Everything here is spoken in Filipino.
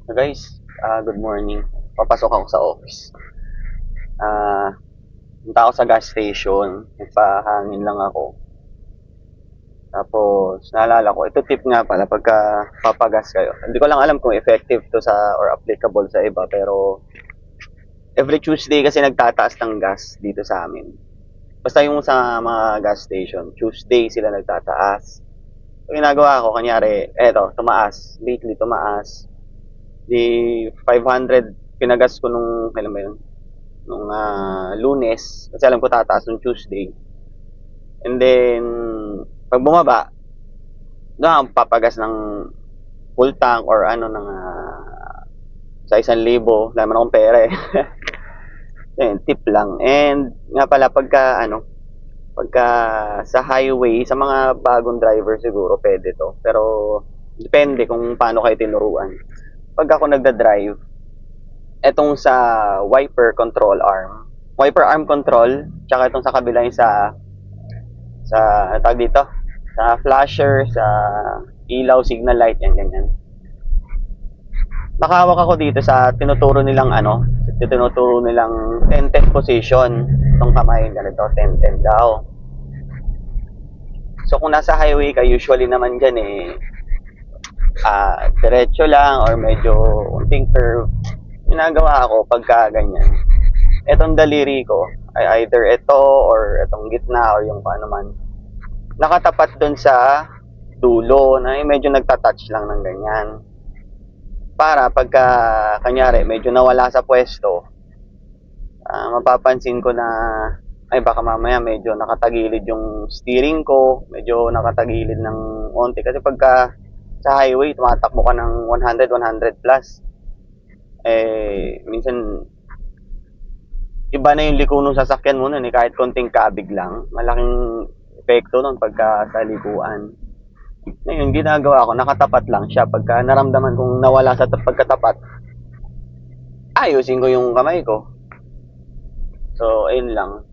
So guys, good morning. Papasok ako sa office. Punta ako sa gas station. Nagpahangin lang ako. Tapos, naalala ko, ito tip nga pala pagka papagas kayo. Hindi ko lang alam kung effective to sa or applicable sa iba, pero every Tuesday kasi nagtataas ng gas dito sa amin. Basta yung sa mga gas station, Tuesday sila nagtataas. So, ginagawa ko, kanyari, eto, tumaas. Lately, tumaas. Di 500 pinagas ko nung kailan ba yun? Nung Lunes kasi alam ko tataas nung Tuesday. And then pag bumaba, doon papagas ng full tank or ano ng sa 1,000. Wala man akong pera eh. Ayun, tip lang. And nga pala pagka sa highway, sa mga bagong driver siguro pwede to. Pero depende kung paano kayo tinuruan. Pag ako nagda-drive, etong sa wiper arm control, tsaka itong sa kabila yung sa tawag dito, sa flasher, sa ilaw, signal light, yan ganyan. Nakahawak ako dito sa tinuturo nilang tinuturo nilang 10-10 position. Itong kamay ganito, 10-10 daw. So kung nasa highway ka, usually naman dyan diretso lang or medyo unting curve. Ginagawa ako pagka ganyan. Etong daliri ko ay either ito or etong gitna or yung paano man. Nakatapat dun sa dulo na medyo nagtatouch lang ng ganyan. Para pagka kanyari medyo nawala sa pwesto, mapapansin ko na ay baka mamaya medyo nakatagilid yung steering ko, medyo nakatagilid ng onti kasi pagka sa highway tumatakbo ka ng 100 plus minsan iba na yung liko ng sasakyan mo nun kahit konting kabig lang malaking epekto nun pagka sa likuan. Ngayon ginagawa ko nakatapat lang siya pagka naramdaman kong nawala sa pagkatapat ayusin ko yung kamay ko. So ayun lang.